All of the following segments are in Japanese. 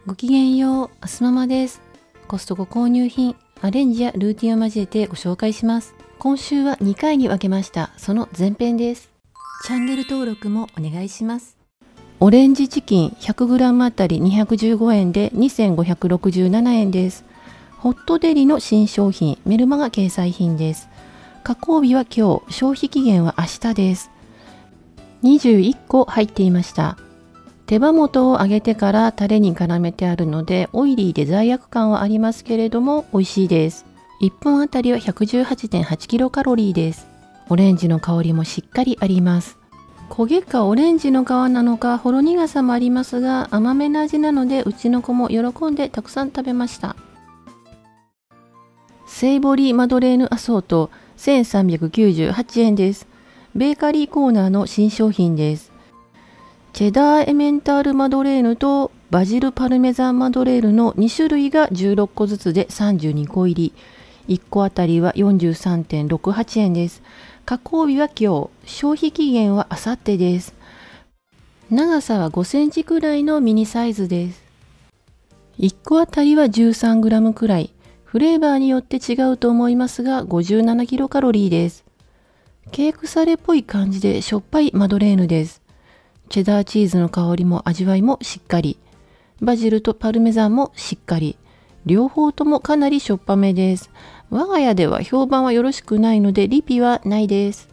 ごきげんよう、あすままです。コストコ購入品、アレンジやルーティンを交えてご紹介します。今週は2回に分けました。その前編です。チャンネル登録もお願いします。オレンジチキン 100g あたり215円で2567円です。ホットデリの新商品、メルマガ掲載品です。加工日は今日、消費期限は明日です。21個入っていました。手羽元を揚げてからタレに絡めてあるのでオイリーで罪悪感はありますけれども美味しいです。1本あたりは 118.8 キロカロリーです。オレンジの香りもしっかりあります。焦げかオレンジの皮なのかほろ苦さもありますが甘めな味なのでうちの子も喜んでたくさん食べました。セイボリーマドレーヌアソート1398円です。ベーカリーコーナーの新商品です。チェダーエメンタールマドレーヌとバジルパルメザンマドレーヌの2種類が16個ずつで32個入り。1個あたりは 43.68 円です。加工日は今日、消費期限は明後日です。長さは5センチくらいのミニサイズです。1個あたりは13グラムくらい。フレーバーによって違うと思いますが57キロカロリーです。ケークサレっぽい感じでしょっぱいマドレーヌです。チェダーチーズの香りも味わいもしっかり。バジルとパルメザンもしっかり。両方ともかなりしょっぱめです。我が家では評判はよろしくないのでリピはないです。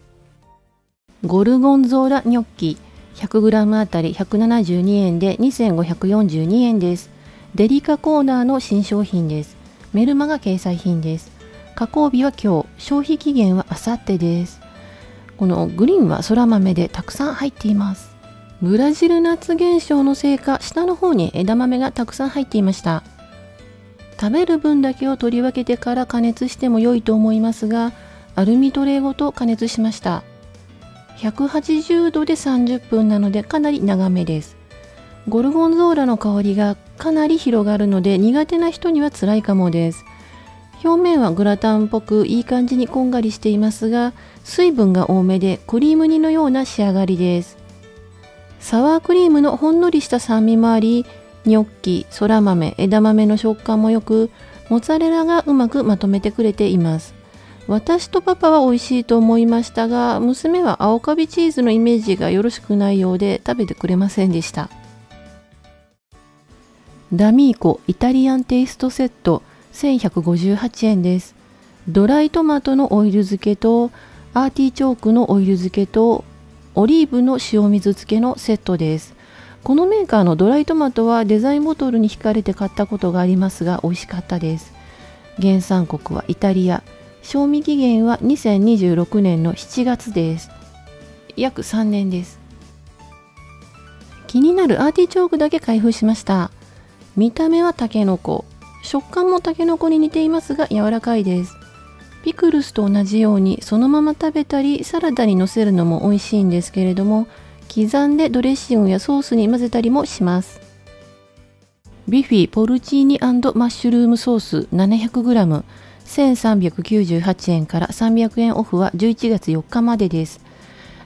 ゴルゴンゾーラニョッキ 100g あたり172円で2542円です。デリカコーナーの新商品です。メルマガ掲載品です。加工日は今日、消費期限は明後日です。このグリーンはそら豆でたくさん入っています。ブラジルナッツ現象のせいか下の方に枝豆がたくさん入っていました。食べる分だけを取り分けてから加熱しても良いと思いますがアルミトレーごと加熱しました。180度で30分なのでかなり長めです。ゴルゴンゾーラの香りがかなり広がるので苦手な人には辛いかもです。表面はグラタンっぽくいい感じにこんがりしていますが水分が多めでクリーム煮のような仕上がりです。サワークリームのほんのりした酸味もあり、ニョッキ、そら豆、枝豆の食感もよく、モッツァレラがうまくまとめてくれています。私とパパは美味しいと思いましたが、娘は青カビチーズのイメージがよろしくないようで食べてくれませんでした。ダミーコイタリアンテイストセット1158円です。ドライトマトのオイル漬けと、アーティチョークのオイル漬けと、オリーブの塩水漬けのセットです。このメーカーのドライトマトはデザインボトルに惹かれて買ったことがありますが美味しかったです。原産国はイタリア。賞味期限は2026年の7月です。約3年です。気になるアーティチョークだけ開封しました。見た目はタケノコ。食感もタケノコに似ていますが柔らかいです。ピクルスと同じようにそのまま食べたりサラダにのせるのも美味しいんですけれども刻んでドレッシングやソースに混ぜたりもします。ビフィポルチーニ&マッシュルームソース 700g 1398円から300円オフは11月4日までです。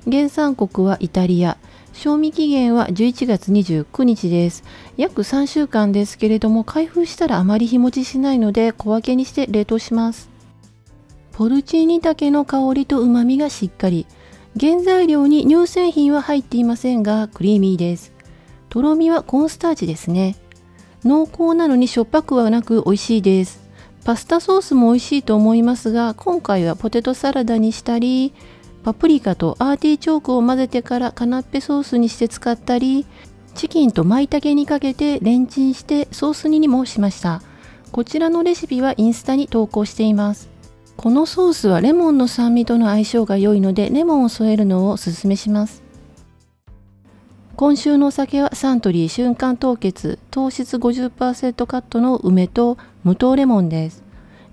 原産国はイタリア。賞味期限は11月29日です。約3週間ですけれども開封したらあまり日持ちしないので小分けにして冷凍します。ポルチーニ茸の香りと旨味がしっかり。原材料に乳製品は入っていませんがクリーミーです。とろみはコーンスターチですね。濃厚なのにしょっぱくはなく美味しいです。パスタソースも美味しいと思いますが今回はポテトサラダにしたりパプリカとアーティチョークを混ぜてからカナッペソースにして使ったりチキンと舞茸にかけてレンチンしてソース煮にもしました。こちらのレシピはインスタに投稿しています。このソースはレモンの酸味との相性が良いのでレモンを添えるのをおすすめします。今週のお酒はサントリー瞬間凍結糖質 50% カットの梅と無糖レモンです。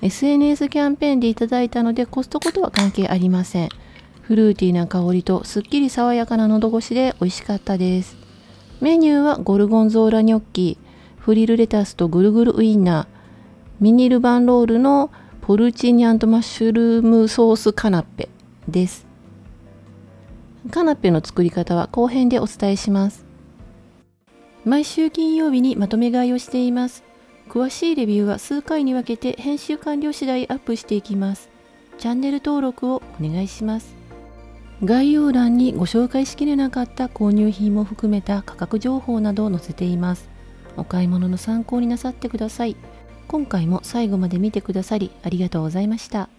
SNS キャンペーンでいただいたのでコストコとは関係ありません。フルーティーな香りとすっきり爽やかな喉越しで美味しかったです。メニューはゴルゴンゾーラニョッキ、フリルレタスとぐるぐるウインナー、ミニルバンロールのポルチーニ&マッシュルームソースカナッペです。カナッペの作り方は後編でお伝えします。毎週金曜日にまとめ買いをしています。詳しいレビューは数回に分けて編集完了次第アップしていきます。チャンネル登録をお願いします。概要欄にご紹介しきれなかった購入品も含めた価格情報などを載せています。お買い物の参考になさってください。今回も最後まで見てくださりありがとうございました。